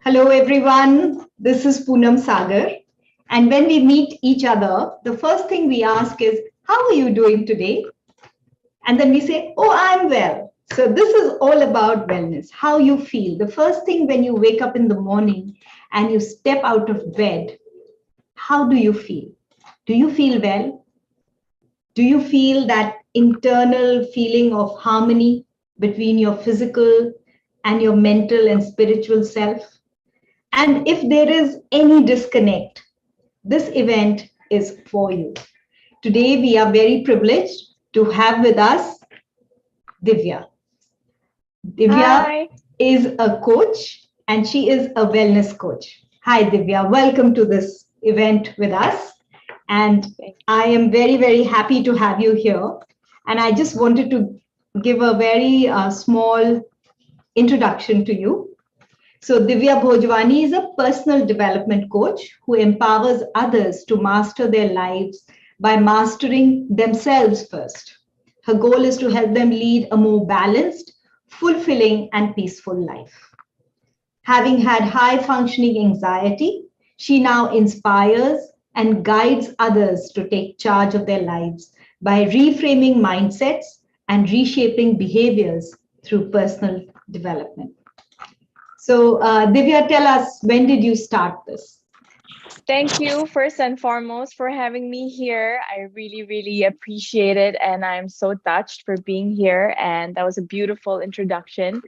Hello, everyone. This is Poonam Sagar. And when we meet each other, the first thing we ask is, how are you doing today? And then we say, oh, I'm well. So this is all about wellness, how you feel. The first thing when you wake up in the morning and you step out of bed, how do you feel? Do you feel well? Do you feel that internal feeling of harmony between your physical and your mental and spiritual self? And if there is any disconnect, this event is for you. Today, we are very privileged to have with us Divya. Divya Hi. is a coach and she is a wellness coach. Hi, Divya. Welcome to this event with us. And Thank I am very, very happy to have you here. And I just wanted to give a very small introduction to you. So, Divyha Bhojwani is a personal development coach who empowers others to master their lives by mastering themselves first. Her goal is to help them lead a more balanced, fulfilling, and peaceful life. Having had high functioning anxiety, she now inspires and guides others to take charge of their lives by reframing mindsets and reshaping behaviors through personal development. So, Divya, tell us, when did you start this? thank you first and foremost for having me here. I really appreciate it, and I'm so touched for being here. And that was a beautiful introduction.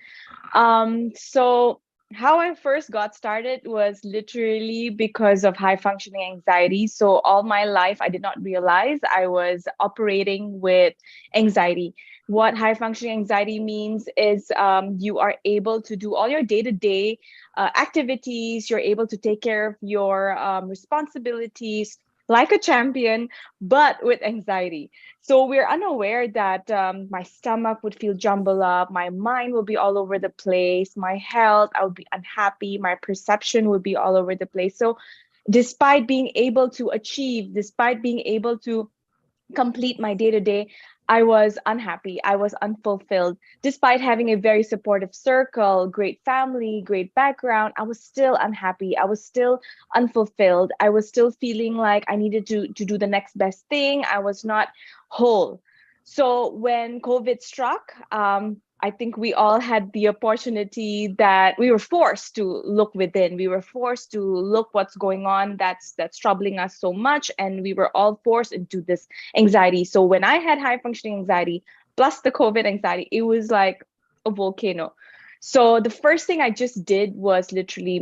So how I first got started was literally because of high functioning anxiety. So all my life, I did not realize I was operating with anxiety. What high functioning anxiety means is you are able to do all your day to day activities, you're able to take care of your responsibilities like a champion, but with anxiety. So we're unaware that my stomach would feel jumbled up, my mind will be all over the place, my health, I would be unhappy, my perception would be all over the place. So despite being able to achieve, despite being able to complete my day to day, I was unhappy. I was unfulfilled. Despite having a very supportive circle, great family, great background, I was still unhappy. I was still unfulfilled. I was still feeling like I needed to do the next best thing. I was not whole. So when COVID struck, I think we all had the opportunity that we were forced to look within. We were forced to look what's going on that's troubling us so much, and we were all forced into this anxiety. So when I had high functioning anxiety plus the COVID anxiety, it was like a volcano. So the first thing I just did was literally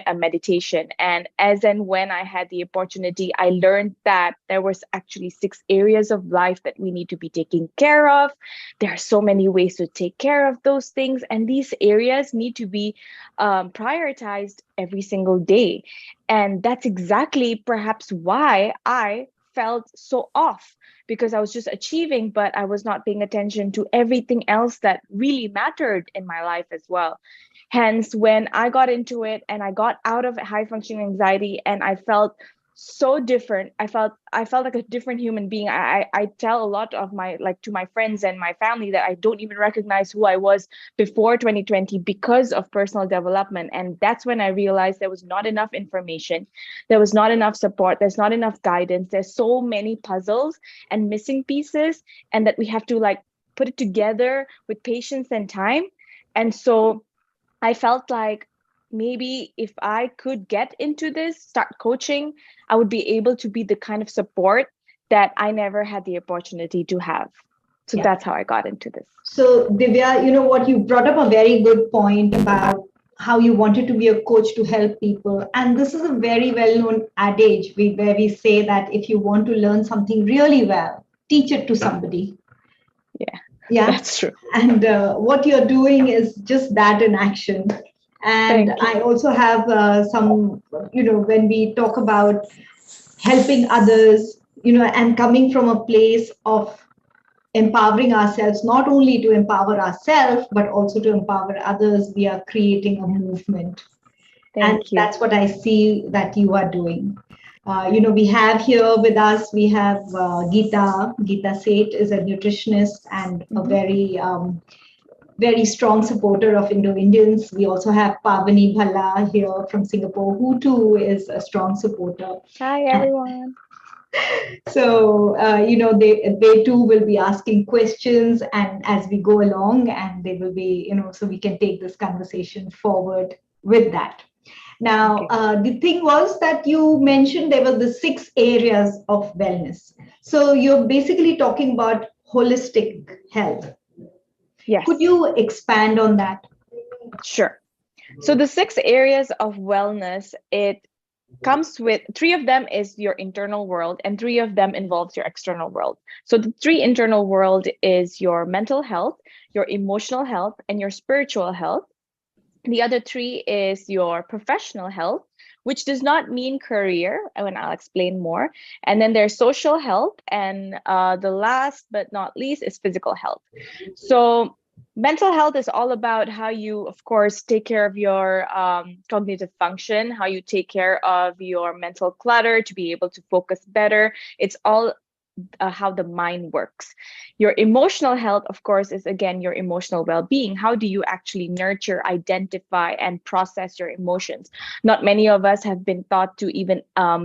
a meditation. And as and when I had the opportunity, I learned that there was actually 6 areas of life that we need to be taking care of. There are so many ways to take care of those things, and these areas need to be prioritized every single day. And that's exactly perhaps why I felt so off, because I was just achieving, but I was not paying attention to everything else that really mattered in my life as well. Hence, when I got into it and I got out of high functioning anxiety and I felt so different, I felt like a different human being. I tell a lot of my, like, to my friends and my family that I don't even recognize who I was before 2020 because of personal development. And that's when I realized there was not enough information, there was not enough support, there's not enough guidance, there's so many puzzles and missing pieces, and that we have to like put it together with patience and time. And so I felt like maybe if I could get into this, start coaching, I would be able to be the kind of support that I never had the opportunity to have. So Yeah. that's how I got into this. So, Divya, you know what, you brought up a very good point about how you wanted to be a coach to help people. And this is a very well known adage where we say that if you want to learn something really well, teach it to somebody. Yeah, Yeah. that's true. And what you're doing is just that in action. And Thank I you. also have some, when we talk about helping others, and coming from a place of empowering ourselves, not only to empower ourselves, but also to empower others, we are creating a movement. And Thank you. that's what I see that you are doing. We have here with us, we have Geeta. Geeta Seth is a nutritionist and a Mhm. very very strong supporter of Indo-Indians. We also have Pavani Bhalla here from Singapore, who too is a strong supporter. Hi, everyone. So, they too will be asking questions, and as we go along, and they will be, so we can take this conversation forward with that. Now, the thing was that you mentioned there were the 6 areas of wellness. So you're basically talking about holistic health. Yes. Could you expand on that? Sure. So the 6 areas of wellness, it comes with 3 of them is your internal world and 3 of them involves your external world. So the 3 internal world is your mental health, your emotional health, and your spiritual health. The other 3 is your professional health, which does not mean career, and I'll explain more. And then there's social health, and the last but not least is physical health. So mental health is all about how you, of course, take care of your cognitive function, how you take care of your mental clutter to be able to focus better. It's all how the mind works. Your emotional health, of course, is again your emotional well-being. How do you actually nurture, identify, and process your emotions? Not many of us have been taught to even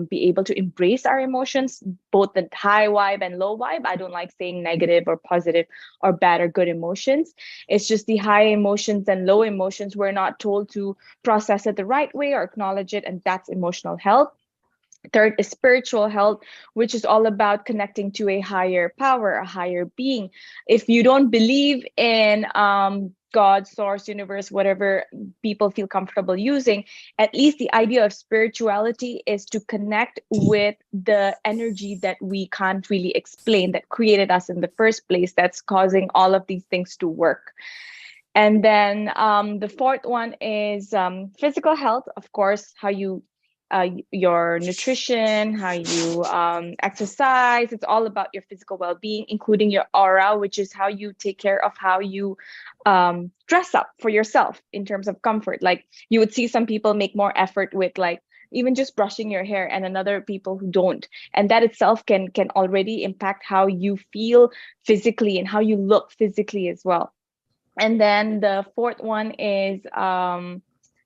be able to embrace our emotions, both the high vibe and low vibe. I don't like saying negative or positive or bad or good emotions. It's just the high emotions and low emotions. We're not told to process it the right way or acknowledge it, and that's emotional health. Third is spiritual health, which is all about connecting to a higher power, a higher being. If you don't believe in God, source, universe, whatever people feel comfortable using, at least the idea of spirituality is to connect with the energy that we can't really explain, that created us in the first place, that's causing all of these things to work. And then the fourth one is physical health, of course, how you your nutrition, how you exercise. It's all about your physical well-being, including your aura, which is how you take care of how you dress up for yourself in terms of comfort. Like you would see some people make more effort with like even just brushing your hair and another people who don't. And that itself can already impact how you feel physically and how you look physically as well. And then the fourth one is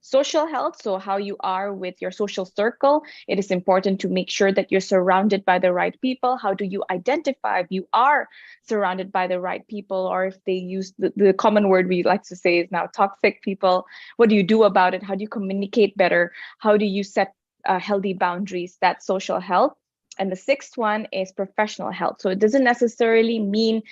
social health. So how you are with your social circle. It is important to make sure that you're surrounded by the right people. How do you identify if you are surrounded by the right people, or if they use the common word we like to say is now toxic people? What do you do about it? How do you communicate better? How do you set healthy boundaries? That's social health. And the sixth one is professional health. So it doesn't necessarily mean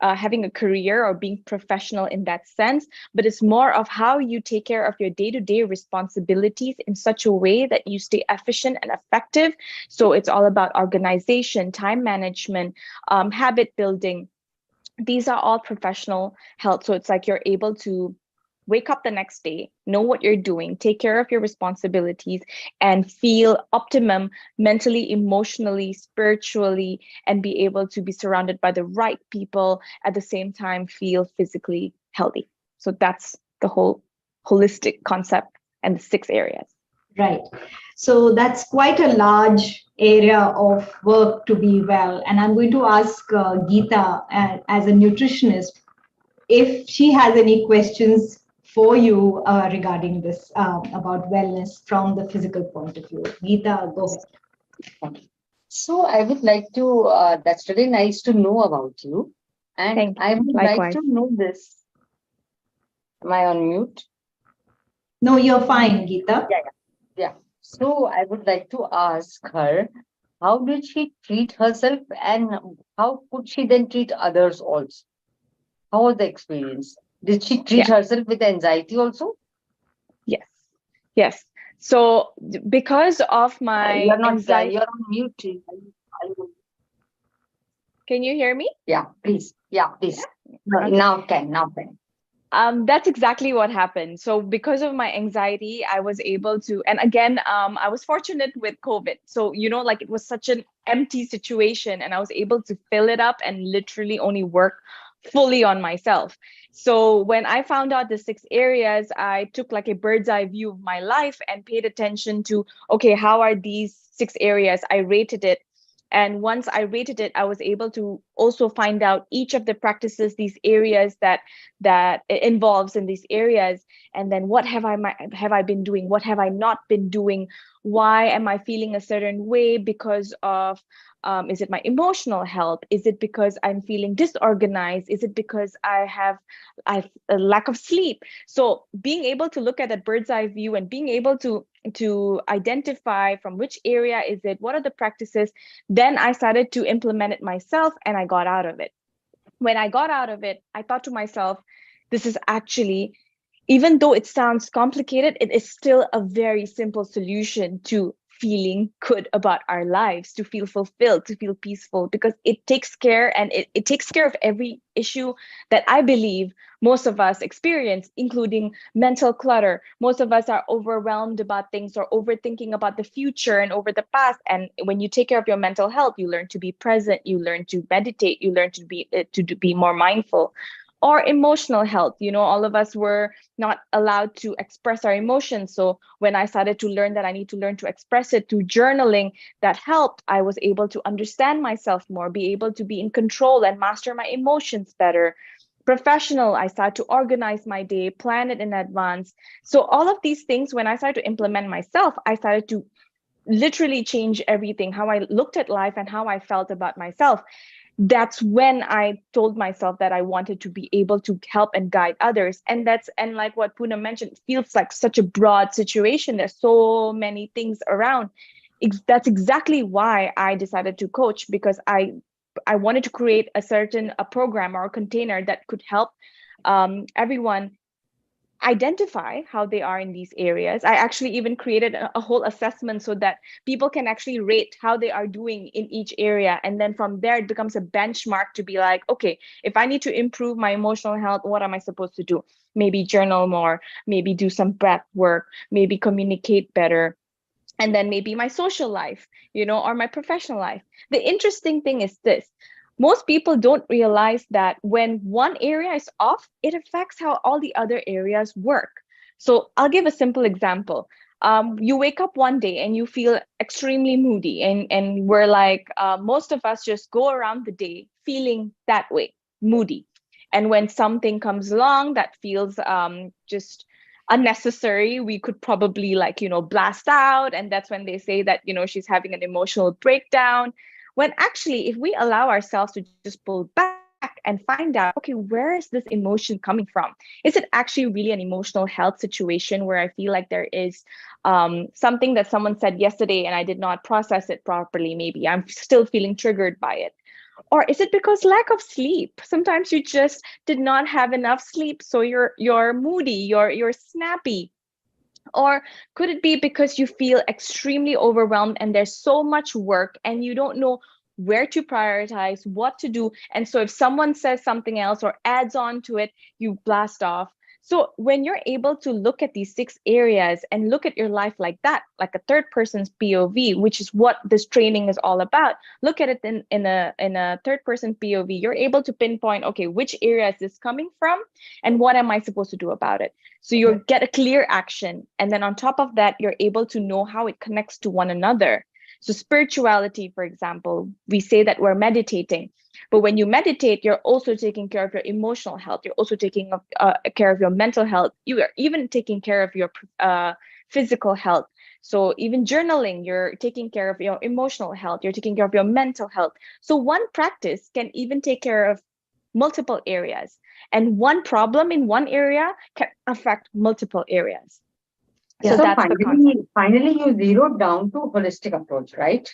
having a career or being professional in that sense, but it's more of how you take care of your day-to-day responsibilities in such a way that you stay efficient and effective. So it's all about organization, time management, habit building. These are all professional health. So it's like you're able to wake up the next day, know what you're doing, take care of your responsibilities, and feel optimum mentally, emotionally, spiritually, and be able to be surrounded by the right people at the same time, feel physically healthy. So that's the whole holistic concept and the 6 areas. Right. So that's quite a large area of work to be well. And I'm going to ask Geeta, as a nutritionist, if she has any questions for you regarding this, about wellness from the physical point of view. Geeta, go ahead. So I would like to, that's really nice to know about you. And I would like to know this. Am I on mute? No, you're fine, Geeta. Yeah. So I would like to ask her, how did she treat herself and how could she then treat others also? How was the experience? Did she treat herself with anxiety also? Yes. So because of my anxiety, you're on mute. Can you hear me? Yeah, please. Yeah. Now can. That's exactly what happened. So because of my anxiety, I was able to, and again, I was fortunate with COVID. So, like it was such an empty situation and I was able to fill it up and literally only work fully on myself. So when I found out the 6 areas, I took like a bird's eye view of my life and paid attention to, okay, how are these 6 areas? I rated it And once I rated it, I was able to also find out each of the practices, these areas that it involves in these areas. And then what have I been doing? What have I not been doing? Why am I feeling a certain way? Because of is it my emotional health? Is it because I'm feeling disorganized? Is it because I've a lack of sleep? So being able to look at that bird's eye view and being able to identify from which area is it, what are the practices, then I started to implement it myself and I got out of it. When I got out of it, I thought to myself, this is actually, even though it sounds complicated, it is still a very simple solution to feeling good about our lives, to feel fulfilled, to feel peaceful, because it takes care, and it takes care of every issue that I believe most of us experience, including mental clutter. Most of us are overwhelmed about things or overthinking about the future and over the past. And when you take care of your mental health, you learn to be present, you learn to meditate, you learn to be more mindful. Or emotional health, all of us were not allowed to express our emotions. So when I started to learn that I need to learn to express it through journaling, that helped. I was able to understand myself more, be able to be in control and master my emotions better. Professional, I started to organize my day, plan it in advance. So all of these things, when I started to implement myself, I started to literally change everything, how I looked at life and how I felt about myself. That's when I told myself that I wanted to be able to help and guide others. And like what Poonam mentioned, it feels like such a broad situation. There's so many things around. That's exactly why I decided to coach, because I wanted to create a program or a container that could help everyone identify how they are in these areas. I actually even created a whole assessment so that people can actually rate how they are doing in each area. And then from there, it becomes a benchmark to be like, okay, if I need to improve my emotional health, what am I supposed to do? Maybe journal more, maybe do some breath work, maybe communicate better. And then maybe my social life, or my professional life. The interesting thing is this: most people don't realize that when one area is off, it affects how all the other areas work. So I'll give a simple example. You wake up one day and you feel extremely moody, and we're like, most of us just go around the day feeling that way, moody. And when something comes along that feels just unnecessary, we could probably, like, blast out. And that's when they say that, she's having an emotional breakdown. When actually, if we allow ourselves to just pull back and find out, okay, where is this emotion coming from? Is it actually really an emotional health situation where I feel like there is something that someone said yesterday and I did not process it properly? Maybe I'm still feeling triggered by it. Or is it because lack of sleep? Sometimes you just did not have enough sleep, so you're moody, you're snappy. Or could it be because you feel extremely overwhelmed and there's so much work and you don't know where to prioritize, what to do? And so if someone says something else or adds on to it, you blast off. So when you're able to look at these 6 areas and look at your life like that, like a third person's POV, which is what this training is all about, look at it in a third person POV, you're able to pinpoint, okay, which area is this coming from and what am I supposed to do about it? So you get a clear action. And then on top of that, you're able to know how it connects to one another. So spirituality, for example, we say that we're meditating, but when you meditate, you're also taking care of your emotional health. You're also taking care of your mental health. You are even taking care of your physical health. So even journaling, you're taking care of your emotional health. You're taking care of your mental health. So one practice can even take care of multiple areas. And one problem in one area can affect multiple areas. Yeah. So So that's the concept. finally, you zeroed down to holistic approach, right?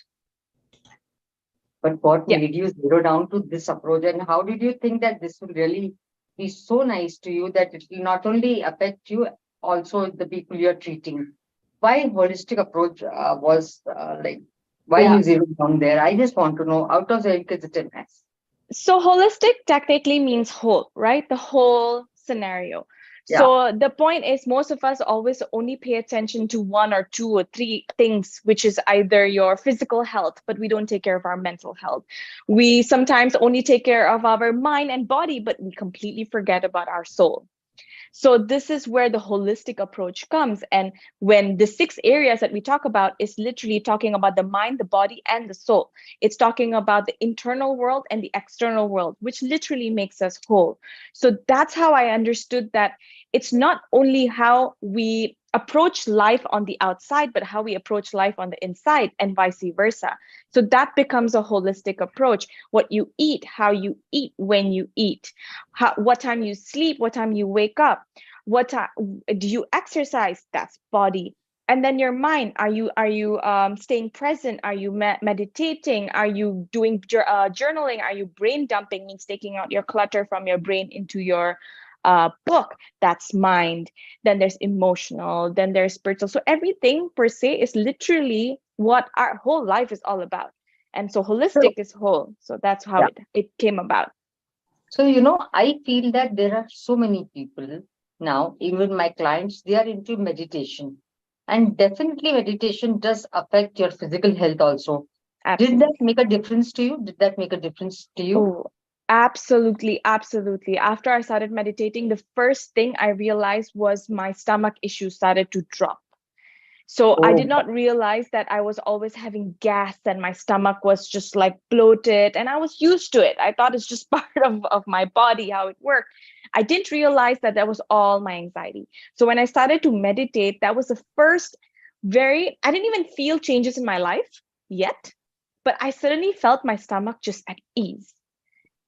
But what Yeah. made you zero down to this approach, and how did you think that this will really be so nice to you that it will not only affect you, also the people you're treating? Why holistic approach was like, why Yeah. you zeroed down there? I just want to know out of the inquisitiveness. So holistic technically means whole, right? The whole scenario. Yeah. So the point is, most of us always only pay attention to 1 or 2 or 3 things, which is either your physical health, but we don't take care of our mental health. We sometimes only take care of our mind and body, but we completely forget about our soul. So this is where the holistic approach comes. And when the 6 areas that we talk about is literally talking about the mind, the body, and the soul. It's talking about the internal world and the external world, which literally makes us whole. So that's how I understood that it's not only how we approach life on the outside, but how we approach life on the inside, and vice versa. So that becomes a holistic approach. What you eat, how you eat, when you eat, what time you sleep, what time you wake up, what time do you exercise? That's body. And then your mind, are you staying present? Are you meditating? Are you doing journaling? Are you brain dumping, means taking out your clutter from your brain into your book? That's mind. Then there's emotional, then there's spiritual. So everything per se is literally what our whole life is all about. And so holistic is whole. So that's how it came about. So, I feel that there are so many people now, even my clients, they are into meditation. And definitely meditation does affect your physical health also. Absolutely. Did that make a difference to you? Did that make a difference to you? Oh, absolutely. Absolutely. After I started meditating, the first thing I realized was my stomach issues started to drop. So I did not realize that I was always having gas and my stomach was just like bloated, and I was used to it. I thought it's just part of my body, how it worked. I didn't realize that that was all my anxiety. So when I started to meditate, that was the first I didn't even feel changes in my life yet, but I suddenly felt my stomach just at ease.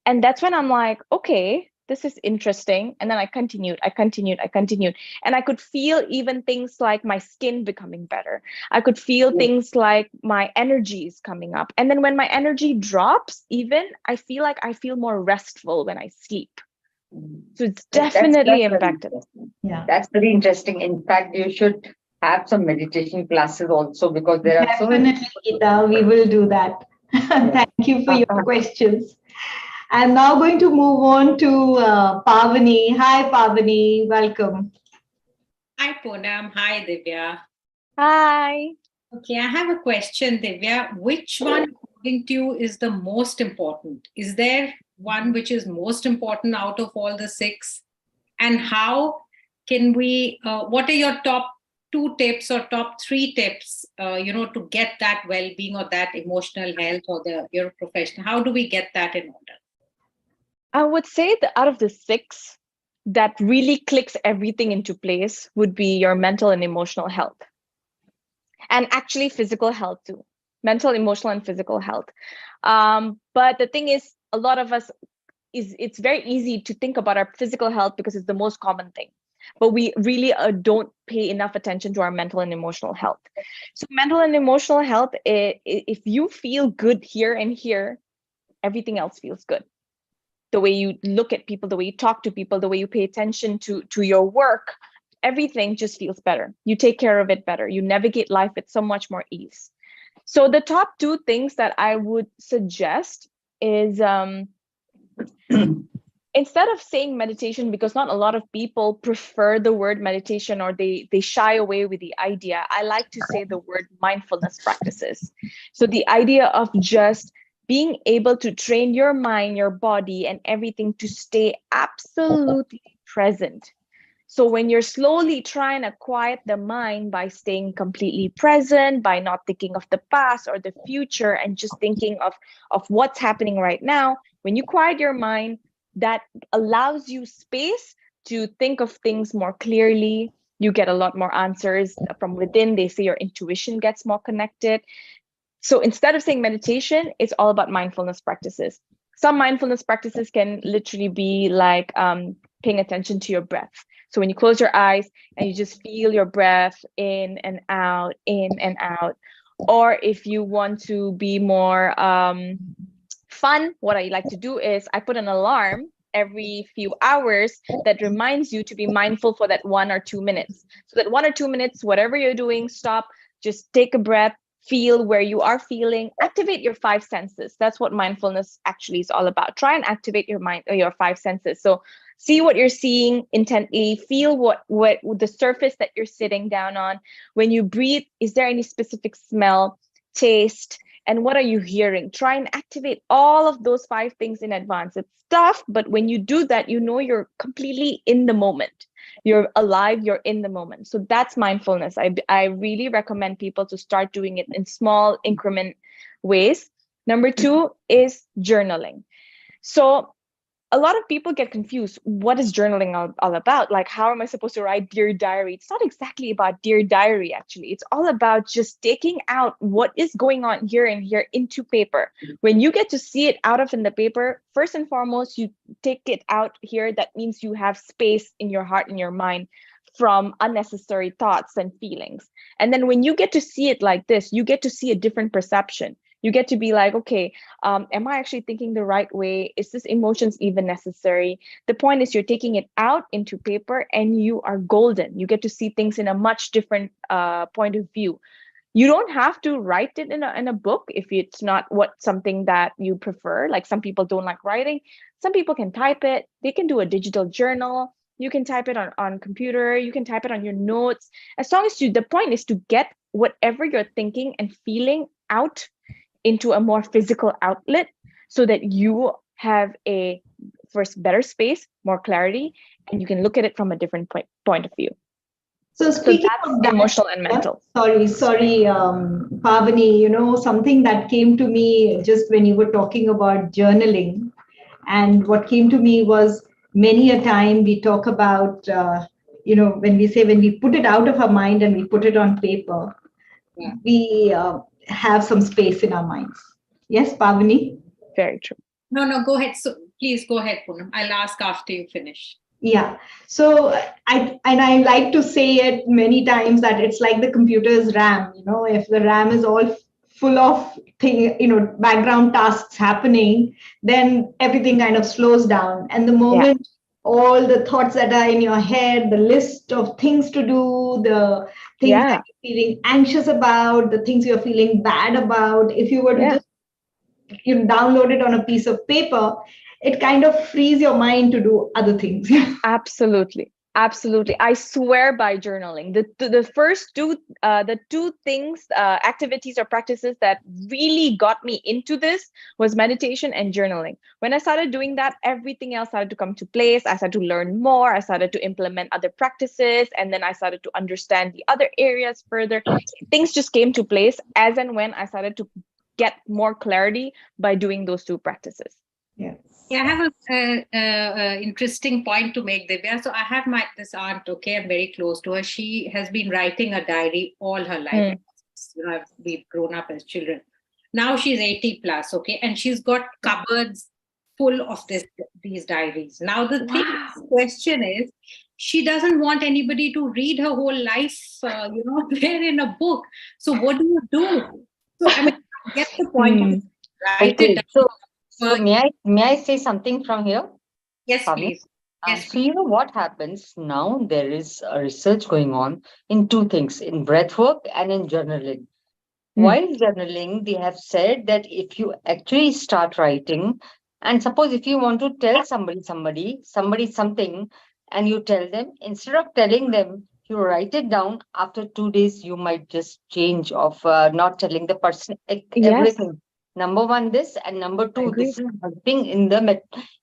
And that's when I'm like, okay, this is interesting. And then I continued. And I could feel even things like my skin becoming better. I could feel things like my energy is coming up. And then when my energy drops, even I feel more restful when I sleep. So it's definitely impacted. Yeah. That's very interesting. In fact, you should have some meditation classes also, because there are so many. Definitely, Geeta, we will do that. Thank you for your questions. I'm now going to move on to Pavani. Hi, Pavani. Welcome. Hi, Poonam. Hi, Divya. Hi. Okay, I have a question, Divya. Which one, according to you, is the most important? Is there one which is most important out of all the 6? And how can we, what are your top 2 tips or top 3 tips, to get that well-being or that emotional health or your profession? How do we get that in order? I would say that out of the 6, that really clicks everything into place would be your mental and emotional health. And actually physical health too. Mental, emotional, and physical health. But the thing is, a lot of us, it's very easy to think about our physical health because it's the most common thing. But we really don't pay enough attention to our mental and emotional health. So mental and emotional health, if you feel good here and here, everything else feels good. The way you look at people, the way you talk to people, the way you pay attention to your work, everything just feels better. You take care of it better. You navigate life with so much more ease. So the top 2 things that I would suggest is instead of saying meditation, because not a lot of people prefer the word meditation or they shy away with the idea, I like to say the word mindfulness practices. So the idea of just being able to train your mind, your body, and everything to stay absolutely present. So when you're slowly trying to quiet the mind by staying completely present, by not thinking of the past or the future and just thinking of what's happening right now, when you quiet your mind, that allows you space to think of things more clearly. You get a lot more answers from within. They say your intuition gets more connected. So instead of saying meditation, it's all about mindfulness practices. Some mindfulness practices can literally be like paying attention to your breath. So when you close your eyes and you just feel your breath in and out. Or if you want to be more fun, what I like to do is I put an alarm every few hours that reminds you to be mindful for that 1 or 2 minutes. So that 1 or 2 minutes, whatever you're doing, stop, just take a breath, feel where you are feeling, activate your 5 senses. That's what mindfulness actually is all about. Try and activate your mind or your 5 senses. So see what you're seeing intently, feel what the surface that you're sitting down on. When you breathe, is there any specific smell, taste, and what are you hearing? Try and activate all of those 5 things in advance. It's tough, but when you do that, you know you're completely in the moment. You're alive, you're in the moment. So that's mindfulness. I really recommend people to start doing it in small increment ways. Number 2 is journaling. So a lot of people get confused. What is journaling all about? Like, how am I supposed to write Dear Diary? It's not exactly about Dear Diary, actually. It's all about just taking out what is going on here and here into paper. When you get to see it out of in the paper, first and foremost, you take it out here. That means you have space in your heart and your mind from unnecessary thoughts and feelings. And then when you get to see it like this, you get to see a different perception. You get to be like, okay, am I actually thinking the right way? Is this emotions even necessary? The point is you're taking it out into paper and you are golden. You get to see things in a much different point of view. You don't have to write it in a book if it's not something that you prefer. Like some people don't like writing. Some people can type it. They can do a digital journal. You can type it on computer. You can type it on your notes. As long as the point is to get whatever you're thinking and feeling out into a more physical outlet so that you have a first better space, more clarity, and you can look at it from a different point of view. So speaking that's of that, emotional and mental. Sorry, Pavani, something that came to me just when you were talking about journaling, and what came to me was many a time we talk about, when we put it out of our mind and we put it on paper, we have some space in our minds. Yes, Pavani? Very true. No, go ahead. So please go ahead, Poonam. I'll ask after you finish. Yeah. So I like to say it many times that it's like the computer's RAM. If the RAM is all full of background tasks happening, then everything kind of slows down. And the moment all the thoughts that are in your head, the list of things to do, the things that you're feeling anxious about, the things you're feeling bad about, if you were to just download it on a piece of paper, it kind of frees your mind to do other things. Absolutely. I swear by journaling. The first two things, activities or practices that really got me into this was meditation and journaling. When I started doing that, everything else started to come to place. I started to learn more. I started to implement other practices, and then I started to understand the other areas further. Things just came to place as and when I started to get more clarity by doing those 2 practices. Yeah. Yeah, I have a interesting point to make, Divya. So I have this aunt, okay, I'm very close to her. She has been writing a diary all her life. We've grown up as children. Now she's 80 plus, okay, and she's got cupboards full of these diaries. Now the question is, she doesn't want anybody to read her whole life, there in a book. So what do you do? So I mean, get the point. Write it down. So may I say something from here? Yes, please. Yes, so what happens now? There is a research going on in 2 things: in breath work and in journaling. While journaling, they have said that if you actually start writing, and suppose if you want to tell somebody something, and you tell them, instead of telling them, you write it down. After 2 days, you might just change of not telling the person everything. Number 1, this, and number 2, this is helping in the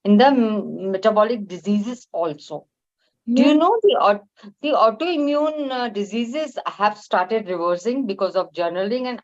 metabolic diseases also. Do you know the autoimmune diseases have started reversing because of journaling and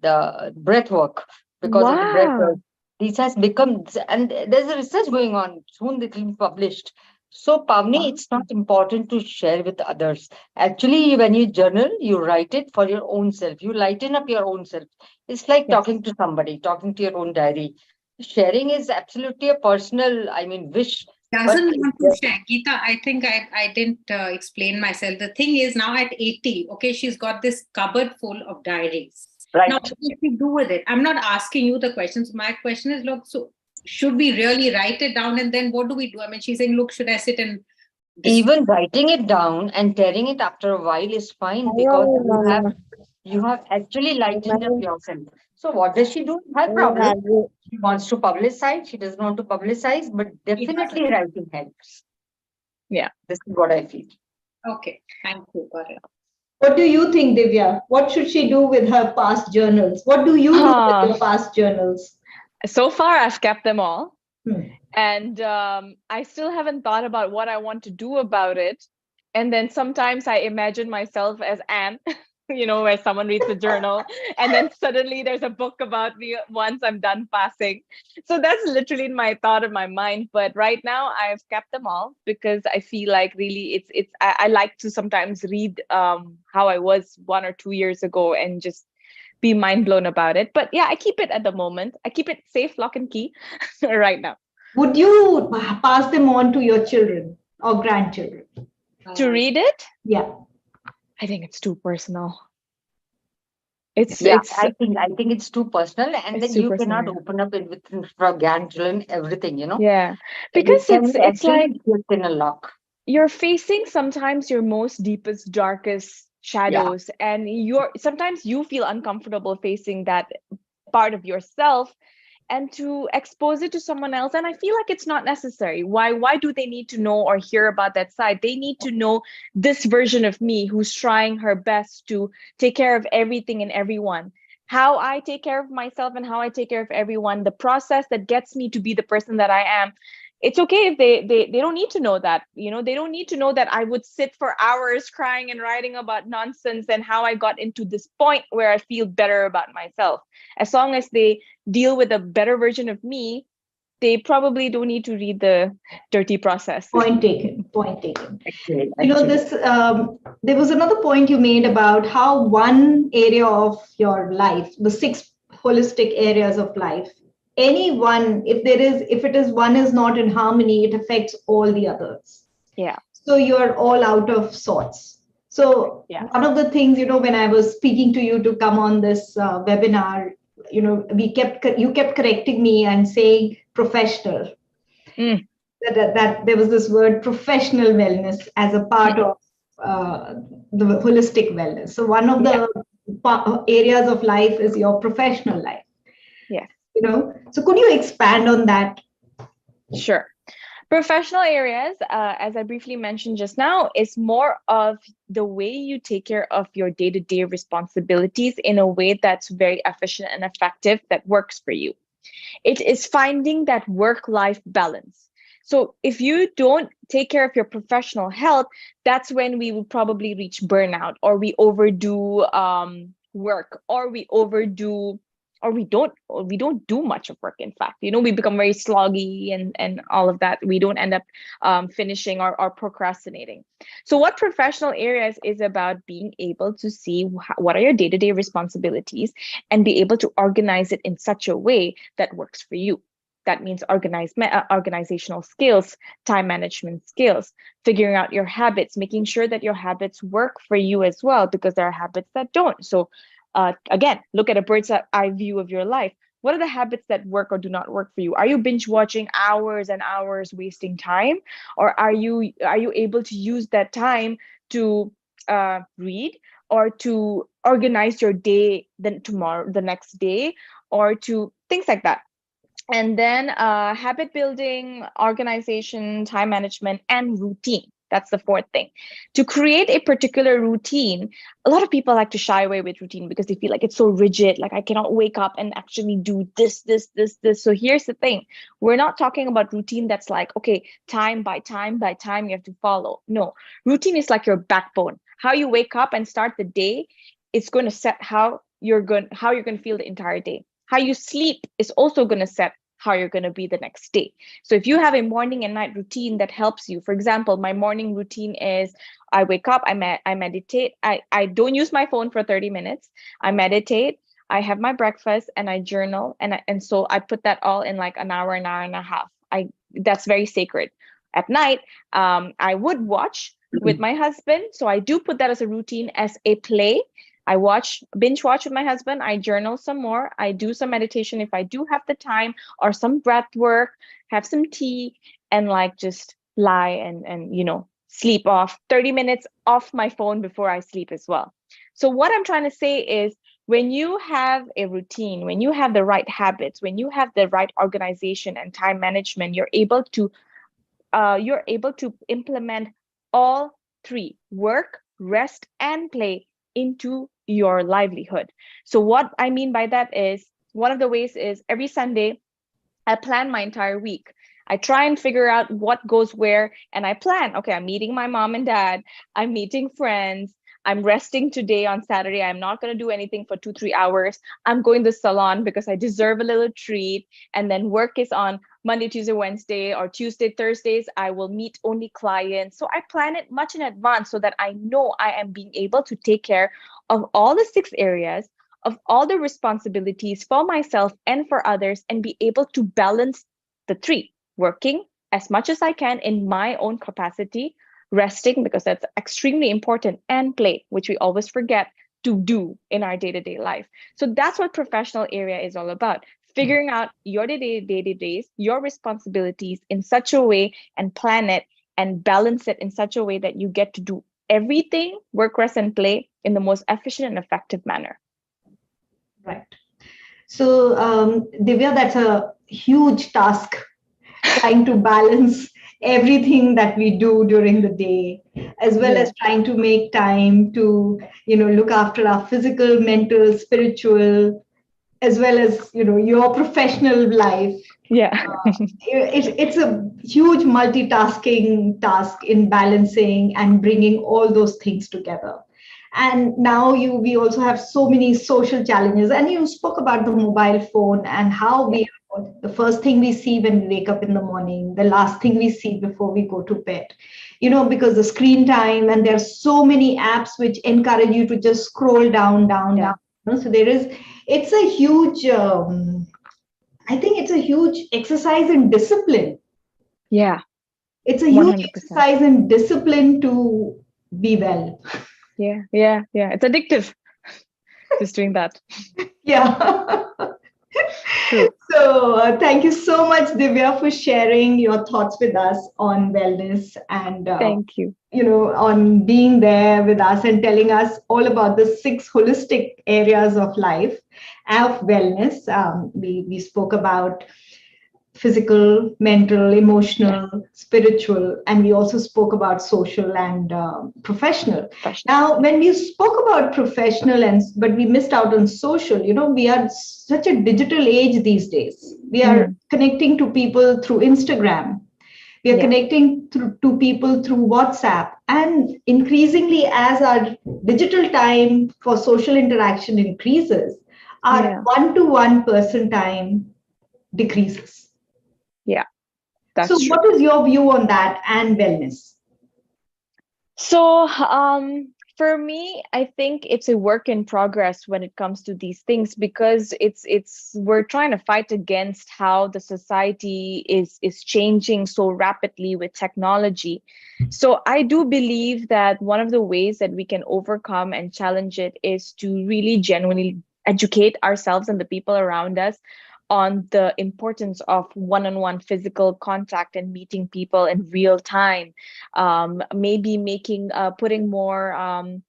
the breath work, because of the breath work. This has become, and there's a research going on. Soon it will be published. So, Pavni, it's not important to share with others. Actually, when you journal, you write it for your own self. You lighten up your own self. It's like talking to somebody, talking to your own diary. Sharing is absolutely a personal, wish. Doesn't want to share. Geeta, I think I didn't explain myself. The thing is, now at 80, okay, she's got this cupboard full of diaries. Right. Now, what does she do with it? I'm not asking you the questions. My question is, look, so should we really write it down, and then what do we do? I mean, she's saying, look, should I sit and even writing it down and tearing it after a while is fine, because you have actually lightened up yourself. So what does she do? Her problem. She wants to publicize. She doesn't want to publicize, but definitely writing helps. Yeah, this is what I feel. Okay, thank you. Got it. What do you think, Divya? What should she do with her past journals? What do you do with Ah, your past journals? so far, I've kept them all. Hmm. And I still haven't thought about what I want to do about it. And then sometimes I imagine myself as Anne, where someone reads a journal and then suddenly there's a book about me once I'm done passing. So that's literally my thought in my mind. But right now I've kept them all because I feel like really I like to sometimes read how I was 1 or 2 years ago and just be mind blown about it. But yeah, I keep it at the moment. I keep it safe, lock and key right now. Would you pass them on to your children or grandchildren? To read it, Yeah. I think it's too personal. It's Yeah, it's I think it's too personal, and it's then too you personal. cannot Yeah. open up it with for grandchildren everything, Yeah. and it Because can it's be it's like actually kept in a lock. you're facing sometimes your most deepest, darkest Yeah, shadows, and you're sometimes you feel uncomfortable facing that part of yourself and to expose it to someone else. And I feel like it's not necessary. Why do they need to know or hear about that side? They need to know this version of me who's trying her best to take care of everything and everyone, how I take care of myself and how I take care of everyone, the process that gets me to be the person that I am. It's okay if they don't need to know that. They don't need to know that I would sit for hours crying and writing about nonsense and how I got into this point where I feel better about myself. As long as they deal with a better version of me, they probably don't need to read the dirty process. Point taken. Point taken. actually. There was another point you made about how one area of your life, the six holistic areas of life, any one, if it is one is not in harmony, it affects all the others. Yeah. So you're all out of sorts. So Yeah. one of the things, when I was speaking to you to come on this webinar, you kept correcting me and saying professional. Mm. That there was this word professional wellness as a part of the holistic wellness. So one of Yeah. the areas of life is your professional life. Yeah. So could you expand on that? Sure. Professional areas, as I briefly mentioned just now, is more of the way you take care of your day-to-day responsibilities in a way that's very efficient and effective that works for you. It is finding that work-life balance. So if you don't take care of your professional health, that's when we will probably reach burnout, or we overdo work, or we don't do much of work. In fact, we become very sloggy and all of that. We don't end up finishing or procrastinating. So what professional areas is about being able to see what are your day-to-day responsibilities and be able to organize it in such a way that works for you. That means organizational skills, time management skills, figuring out your habits, making sure that your habits work for you as well, because there are habits that don't. So again, look at a bird's eye view of your life. What are the habits that work or do not work for you? Are you binge watching hours and hours, wasting time, or are you able to use that time to read, or to organize your day, then tomorrow, the next day, or to things like that? And then habit building, organization, time management, and routine. That's the fourth thing. To create a particular routine, a lot of people like to shy away with routine because they feel like it's so rigid, like I cannot wake up and actually do this, this, this, this. So here's the thing. We're not talking about routine that's like, okay, time by time by time you have to follow. No, routine is like your backbone. How you wake up and start the day, it's going to set how you're going to feel the entire day. How you sleep is also going to set how you're going to be the next day. So if you have a morning and night routine that helps you, for example, my morning routine is I wake up, I meditate, I don't use my phone for 30 minutes, I meditate, I have my breakfast, and I journal, and so I put that all in like an hour and a half. That's very sacred. At night, I would watch with my husband, so I do put that as a routine, as a play. I binge watch with my husband. I journal some more. I do some meditation if I do have the time, or some breath work, have some tea, and like just lie and sleep off 30 minutes off my phone before I sleep as well. So what I'm trying to say is, when you have a routine, when you have the right habits, when you have the right organization and time management, you're able to implement all three: work, rest and play into your livelihood. So what I mean by that is, one of the ways is every Sunday I plan my entire week. I try and figure out what goes where, and I plan, okay, I'm meeting my mom and dad, I'm meeting friends, I'm resting today on Saturday. I'm not going to do anything for 2-3 hours. I'm going to the salon because I deserve a little treat. And then work is on Monday, Tuesday, Wednesday, or Tuesday, Thursdays. I will meet only clients. So I plan it much in advance so that I know I am being able to take care of all the 6 areas, of all the responsibilities for myself and for others, and be able to balance the three: working as much as I can in my own capacity, resting, because that's extremely important, and play, which we always forget to do in our day-to-day life. So that's what professional area is all about: figuring out your day-to-days, your responsibilities in such a way, and plan it and balance it in such a way that you get to do everything, work, rest, and play, in the most efficient and effective manner. Right. So, Divya, that's a huge task, trying to balance everything that we do during the day, as well as trying to make time to, look after our physical, mental, spiritual, as well as, your professional life. Yeah. It's a huge multitasking task in balancing and bringing all those things together. And now we also have so many social challenges. And you spoke about the mobile phone and how the first thing we see when we wake up in the morning, the last thing we see before we go to bed. Because the screen time, and there's so many apps which encourage you to just scroll down, down, down. So it's a huge, I think it's a huge exercise in discipline. Yeah. It's a huge 100%. exercise in discipline to be well. Yeah. It's addictive, just doing that. Yeah. True. So thank you so much, Divya, for sharing your thoughts with us on wellness, and thank you. On being there with us and telling us all about the 6 holistic areas of life, of wellness. We spoke about physical, mental, emotional, spiritual, and we also spoke about social and professional. Now, when we spoke about professional, but we missed out on social, we are such a digital age these days. We are connecting to people through Instagram. We are connecting to people through WhatsApp. And increasingly, as our digital time for social interaction increases, our one-to-one person time decreases. Yeah, that's so true. What is your view on that and wellness? So for me, I think it's a work in progress when it comes to these things, because we're trying to fight against how the society is changing so rapidly with technology. So I do believe that one of the ways that we can overcome and challenge it is to really genuinely educate ourselves and the people around us on the importance of one-on-one physical contact and meeting people in real time. Maybe putting more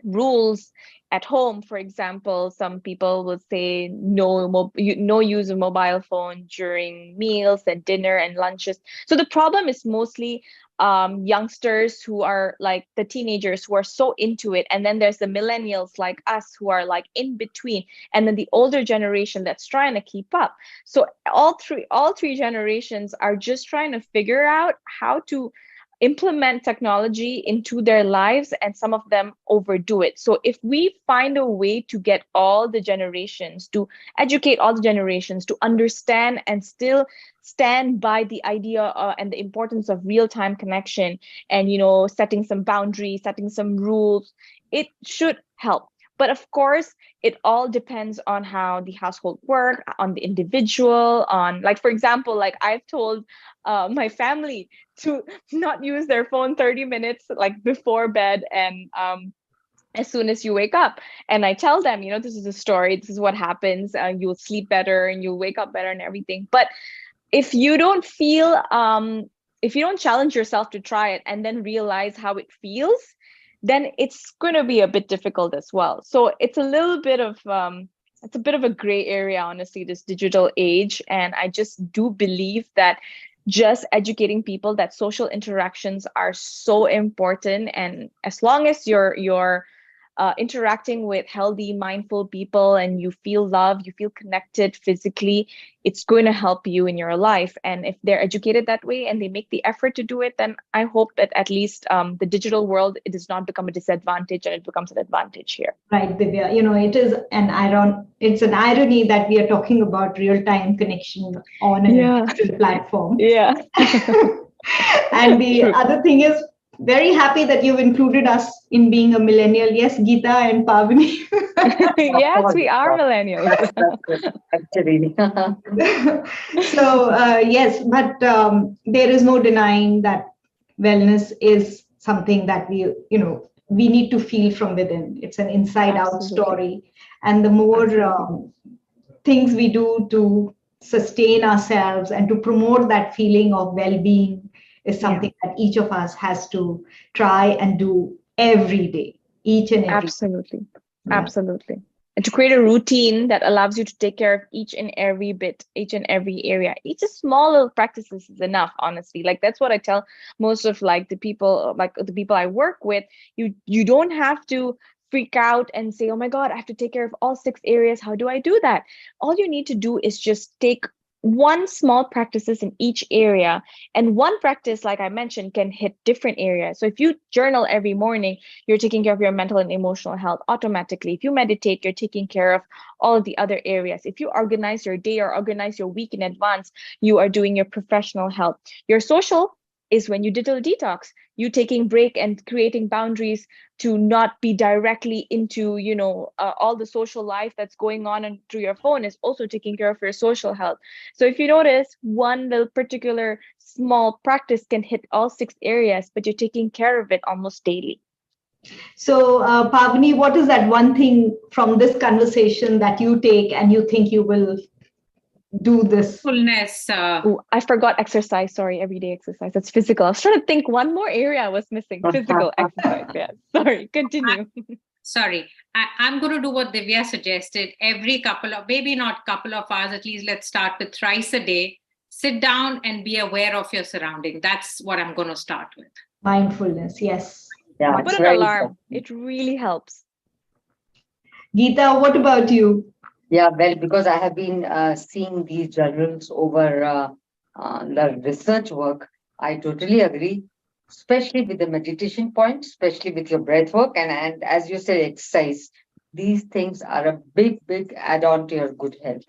rules at home. For example, some people will say no use of mobile phone during meals and dinner and lunches. So the problem is mostly youngsters who are like the teenagers who are so into it, and then there's the millennials like us who are like in between, and then the older generation that's trying to keep up. So all three generations are just trying to figure out how to implement technology into their lives, and some of them overdo it. So if we find a way to get all the generations, to educate all the generations to understand and still stand by the idea and the importance of real-time connection, and setting some boundaries, setting some rules, it should help. But of course, it all depends on how the household work, on the individual, on, like, for example, like I've told my family to not use their phone 30 minutes like before bed and as soon as you wake up. And I tell them, this is a story, this is what happens, you'll sleep better and you'll wake up better and everything. But if you don't if you don't challenge yourself to try it and then realize how it feels, then it's going to be a bit difficult as well. So it's a little bit of it's a bit of a gray area, honestly, this digital age. And I just do believe that just educating people that social interactions are so important, and as long as you're interacting with healthy, mindful people and you feel love, you feel connected physically, it's going to help you in your life. And if they're educated that way and they make the effort to do it, then I hope that at least the digital world, it does not become a disadvantage and it becomes an advantage here. Right, Divya. It is it's an irony that we are talking about real-time connection on a digital platform. Yeah. And the True. other thing is, very happy that you've included us in being a millennial. Yes, Geeta and Pavani. Yes, we are millennials. Actually. So, yes, but there is no denying that wellness is something that we need to feel from within. It's an inside out Absolutely. story. And the more things we do to sustain ourselves and to promote that feeling of well-being is something that each of us has to try and do every day, each and every Absolutely. Yeah. Absolutely. And to create a routine that allows you to take care of each and every bit, each and every area. Each small little practices is enough, honestly. Like that's what I tell most of the people I work with. You don't have to freak out and say, oh my God, I have to take care of all 6 areas. How do I do that? All you need to do is just take one small practices in each area, and one practice, like I mentioned, can hit different areas. So if you journal every morning, you're taking care of your mental and emotional health automatically. If you meditate, you're taking care of all of the other areas. If you organize your day or organize your week in advance, you are doing your professional health. Your social is when you digital detox, you taking break and creating boundaries to not be directly into all the social life that's going on and through your phone is also taking care of your social health. So if you notice, one little particular small practice can hit all 6 areas, but you're taking care of it almost daily. So, Pavani, what is that one thing from this conversation that you take and you think you will do this? Fullness. Ooh, I forgot exercise. Sorry, everyday exercise. That's physical. I was trying to think one more area I was missing. Physical exercise. Yeah. Sorry. Continue. I'm going to do what Divya suggested. Every maybe not couple of hours, at least let's start with thrice a day. Sit down and be aware of your surrounding. That's what I'm going to start with. Mindfulness, yes. Yeah, Put it's an very alarm. important. It really helps. Geeta, what about you? Yeah, well, because I have been seeing these journals over the research work, I totally agree, especially with the meditation point, especially with your breath work, and as you said, exercise. These things are a big, big add-on to your good health.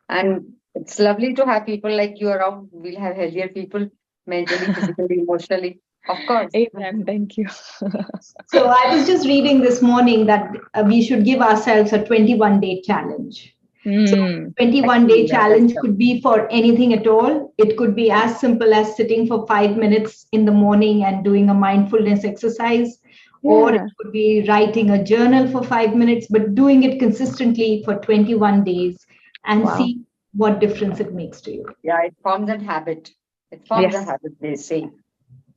And it's lovely to have people like you around. We'll have healthier people mentally, physically, emotionally. Of course. Amen. Thank you. So I was just reading this morning that we should give ourselves a 21-day challenge. So 21-day challenge could be for anything at all. It could be as simple as sitting for 5 minutes in the morning and doing a mindfulness exercise, or it could be writing a journal for 5 minutes, but doing it consistently for 21 days and see what difference it makes to you. Yeah, it forms a habit. It forms a habit, they say.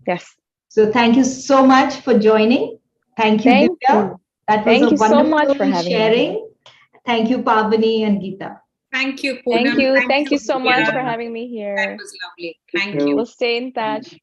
Yes. So thank you so much for joining. Thank you, Divya. That was a wonderful sharing. Thank you, Pavani and Geeta. Thank you, Thank Poonam. you. Thank you so much Divya. for having me here. That was lovely. Thank you. We'll stay in touch.